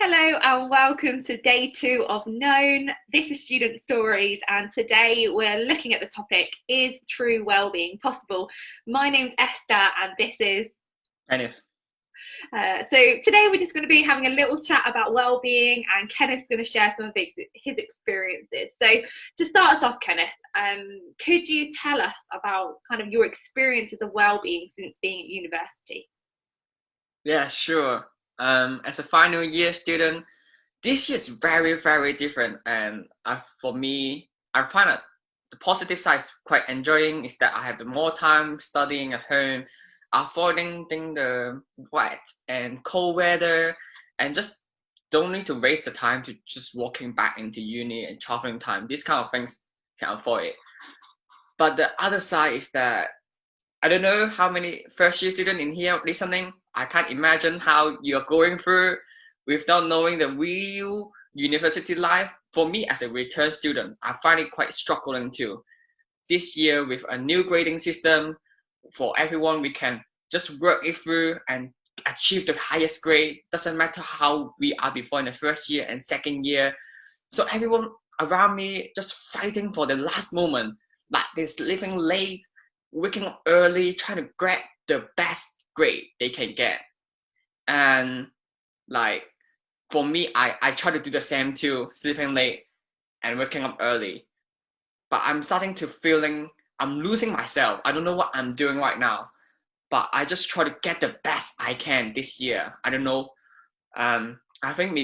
Hello and welcome to day 2 of Known. This is Student Stories, and today we're looking at the topic, is true wellbeing possible? My name's Esther and this is Kenneth. so today we're just going to be having a little chat about well-being, and Kenneth's going to share some of his experiences. So to start us off, Kenneth, could you tell us about kind of your experiences of well-being since being at university? Yeah, sure. As a final year student, this year is very, very different. And for me, I find that the positive side is quite enjoying is that I have the more time studying at home, avoiding the wet and cold weather, and just don't need to waste the time to just walking back into uni and traveling time. These kind of things can avoid it. But the other side is that I don't know how many first year students in here listening. I can't imagine how you're going through without knowing the real university life. For me, as a return student, I find it quite struggling too. This year, with a new grading system, for everyone, we can just work it through and achieve the highest grade. Doesn't matter how we are before in the first year and second year. So everyone around me just fighting for the last moment, like they're sleeping late, waking up early, trying to grab the best grade they can get. And like for me, I try to do the same too, sleeping late and waking up early. But I'm starting to feeling I'm losing myself. I don't know what I'm doing right now. But I just try to get the best I can this year. I don't know. I think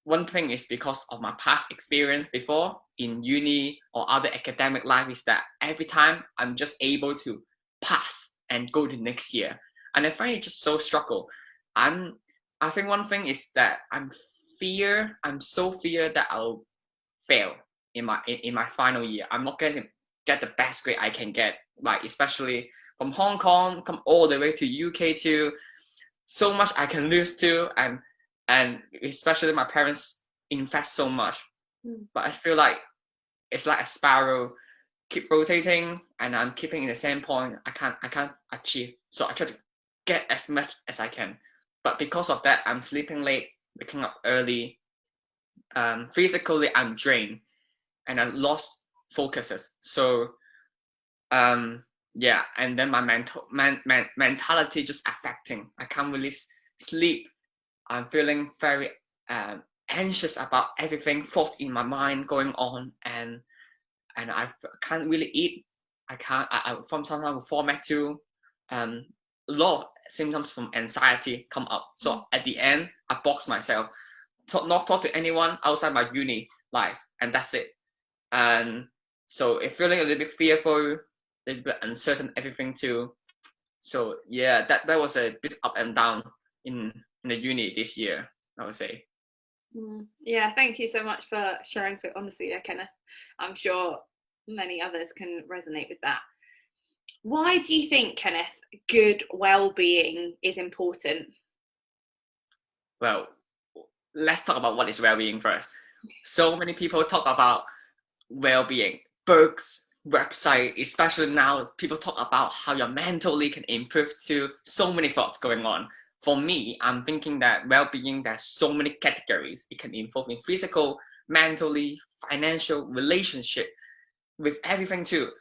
one thing is because of my past experience before in uni or other academic life is that every time I'm just able to pass and go to next year. And I find it just so struggle. I think one thing is that I'm so fear that I'll fail in my final year. I'm not going to get the best grade I can get, like especially from Hong Kong, come all the way to UK too. So much I can lose too, and especially my parents invest so much. But I feel like it's like a spiral, keep rotating, and I'm keeping in the same point. I can't achieve. So I try to get as much as I can. But because of that, I'm sleeping late, waking up early. Physically, I'm drained, and I lost focuses. So yeah, and then my mentality just affecting. I can't really sleep. I'm feeling very anxious about everything, thoughts in my mind going on, and can't really eat. I from sometimes format too. A lot of symptoms from anxiety come up. So at the end, I box myself, not talk to anyone outside my uni life, and that's it. And so it's feeling a little bit fearful, a little bit uncertain, everything too. So yeah, that was a bit up and down in the uni this year, I would say. Yeah, thank you so much for sharing so honestly there, Kenneth. I'm sure many others can resonate with that. Why do you think, Kenneth, good well-being is important? Well, let's talk about what is well-being first. So many people talk about well-being, books, website, especially now people talk about how your mentally can improve to so many thoughts going on. For me, I'm thinking that well-being, there's so many categories. It can involve in physical, mentally, financial, relationship, with everything too.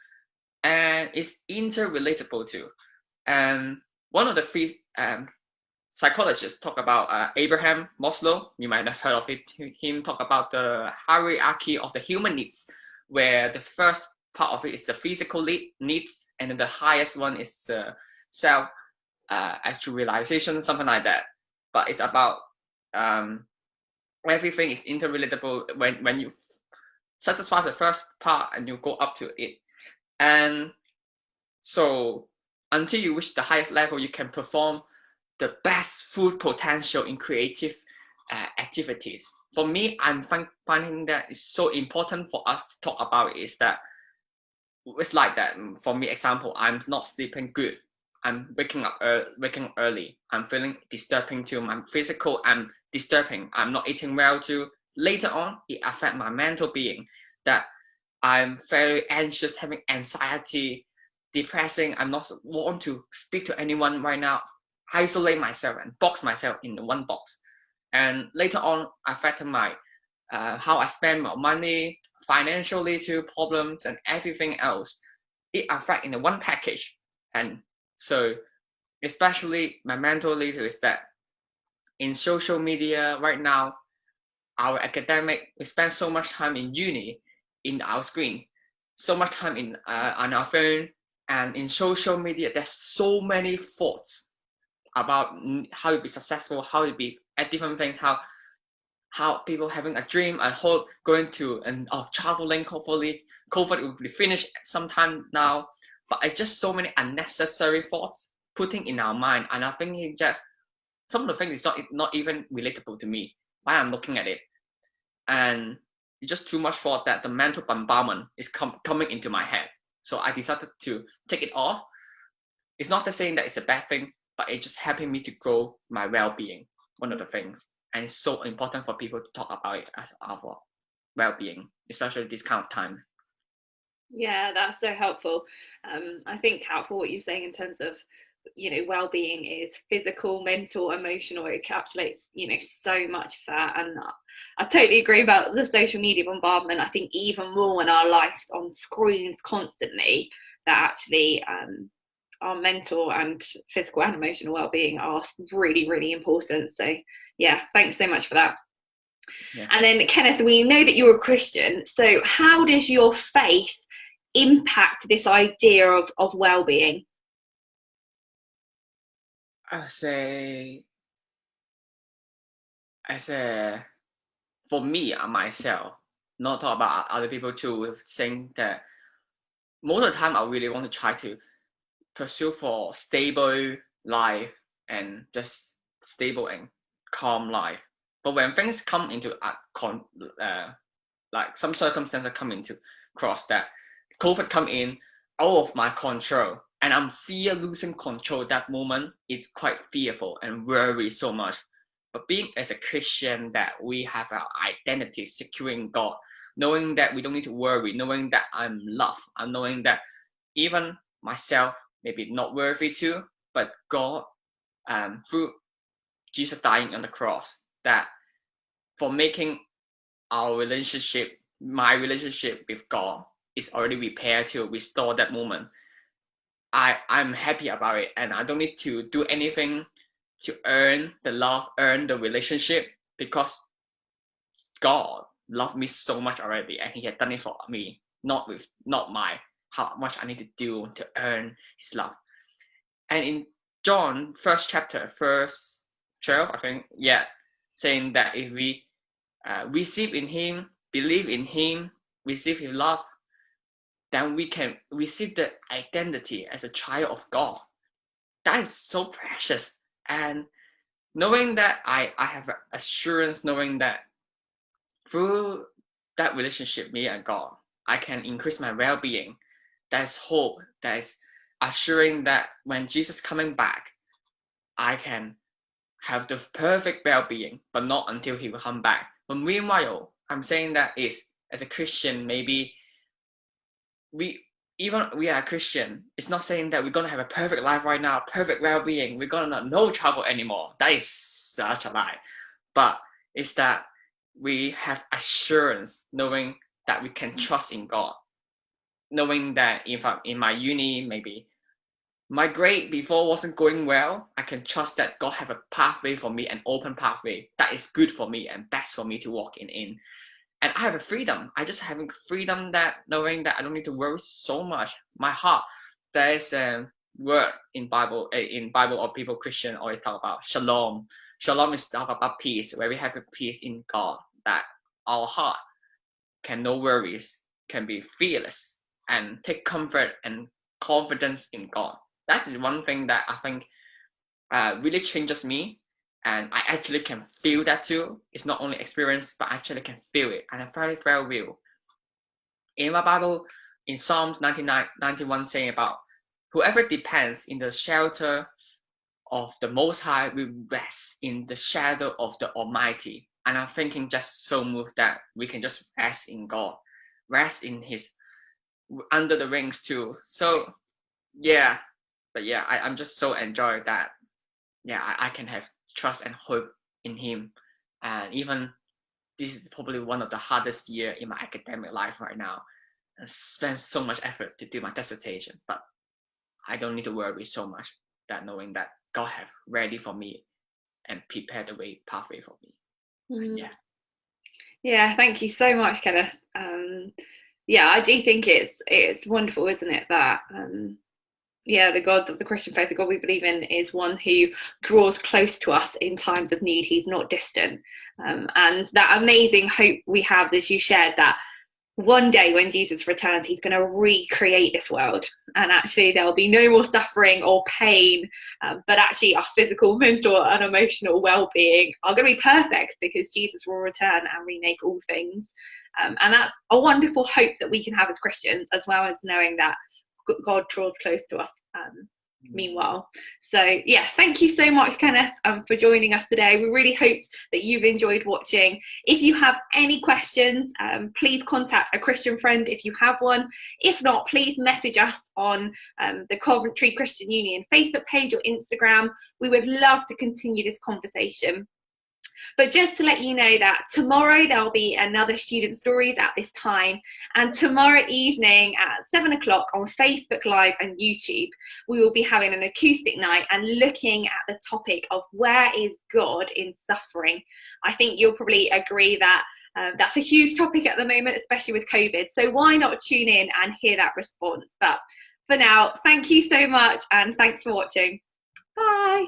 And it's interrelatable too. And one of the three psychologists talk about Abraham Maslow. You might have heard of it. Him talk about the hierarchy of the human needs, where the first part of it is the physical needs, and then the highest one is self actualization, something like that. But it's about everything is interrelatable when you satisfy the first part and you go up to it. And so until you reach the highest level, you can perform the best full potential in creative activities. For me, I'm finding that it's so important for us to talk about is that it's like that. For me, example, I'm not sleeping good. I'm waking early. I'm feeling disturbing to my physical. I'm disturbing. I'm not eating well too. Later on, it affects my mental being. That I'm very anxious, having anxiety, depressing. I'm not want to speak to anyone right now. Isolate myself and box myself in one box. and later on affected my how I spend my money, financially to problems and everything else. It affect in the one package. And so especially my mental later is that in social media right now, our academic, we spend so much time in uni, in our screen, so much time in on our phone, and in social media. There's so many thoughts about how to be successful, how to be at different things, how people having a dream, a hope, going to and traveling. Hopefully, COVID will be finished sometime now. But it's just so many unnecessary thoughts putting in our mind, and I think it just some of the things is not even relatable to me while I'm looking at it, and it's just too much thought that the mental bombardment is coming into my head. So I decided to take it off. It's not the saying that it's a bad thing, but it's just helping me to grow my well-being. One of the things, and it's so important for people to talk about it as our well-being, especially this kind of time. Yeah, that's so helpful. I think helpful what you're saying in terms of, well-being is physical, mental, emotional. It encapsulates, so much of that. And I totally agree about the social media bombardment. I think even more when our life's on screens constantly, that actually our mental and physical and emotional well-being are really, really important. So yeah, thanks so much for that. Yeah. And then Kenneth, we know that you're a Christian. So how does your faith impact this idea of well-being? I say, for me and myself, not talk about other people too, saying that most of the time I really want to try to pursue for stable life and just stable and calm life. But when things come into like some circumstances come into cross that COVID come in out of my control, and I'm fear losing control. That moment, it's quite fearful and worry so much. But being as a Christian, that we have our identity securing God, knowing that we don't need to worry, knowing that I'm loved, and knowing that even myself maybe not worthy to, but God, through Jesus dying on the cross, that for making our relationship, my relationship with God is already repaired to restore that moment. I'm happy about it, and I don't need to do anything to earn the love, earn the relationship, because God loved me so much already, and He had done it for me, not my how much I need to do to earn His love. And in John first chapter, verse 12, I think, yeah, saying that if we receive in Him, believe in Him, receive His love, then we can receive the identity as a child of God. That is so precious. And knowing that I have assurance, knowing that through that relationship, me and God, I can increase my well-being. There's hope. There's assuring that when Jesus coming back, I can have the perfect well-being, but not until He will come back. But meanwhile, I'm saying that is as a Christian, maybe we we are Christian, it's not saying that we're gonna have a perfect life right now, perfect well-being, we're gonna not no trouble anymore. That is such a lie. But it's that we have assurance, knowing that we can trust in God, knowing that if I'm in my uni, maybe my grade before wasn't going well, I can trust that God have a pathway for me, an open pathway that is good for me and best for me to walk in. And I have a freedom. I just having freedom, that knowing that I don't need to worry so much. My heart, there is a word in Bible or people Christian always talk about shalom. Shalom is talk about peace, where we have a peace in God, that our heart can no worries, can be fearless and take comfort and confidence in God. That's one thing that I think really changes me, and I actually can feel that too. It's not only experience, but I actually can feel it, and I very, very real. In my Bible, in Psalms 91 saying about whoever depends in the shelter of the Most High will rest in the shadow of the Almighty. And I'm thinking just so moved that we can just rest in God, rest in His under the wings too. So yeah, but yeah, I'm just so enjoy that. Yeah, I can have trust and hope in Him. And even this is probably one of the hardest year in my academic life right now. I spent so much effort to do my dissertation, but I don't need to worry so much, that knowing that God have ready for me and prepared the pathway for me. Yeah. Yeah, thank you so much, Kenneth. Yeah, I do think it's wonderful, isn't it, that the God of the Christian faith, the God we believe in, is one who draws close to us in times of need. He's not distant. And that amazing hope we have, as you shared, that one day when Jesus returns, he's going to recreate this world. And actually, there'll be no more suffering or pain, but actually our physical, mental and emotional well-being are going to be perfect because Jesus will return and remake all things. And that's a wonderful hope that we can have as Christians, as well as knowing that God draws close to us meanwhile. So yeah, thank you so much, Kenneth, for joining us today. We really hope that you've enjoyed watching. If you have any questions, please contact a Christian friend if you have one. If not, please message us on the Coventry Christian Union Facebook page or Instagram. We would love to continue this conversation. But just to let you know that tomorrow there'll be another Student Stories at this time, and tomorrow evening at 7 o'clock on Facebook Live and YouTube, we will be having an acoustic night and looking at the topic of where is God in suffering. I think you'll probably agree that that's a huge topic at the moment, especially with COVID. So why not tune in and hear that response? But for now, thank you so much and thanks for watching. Bye.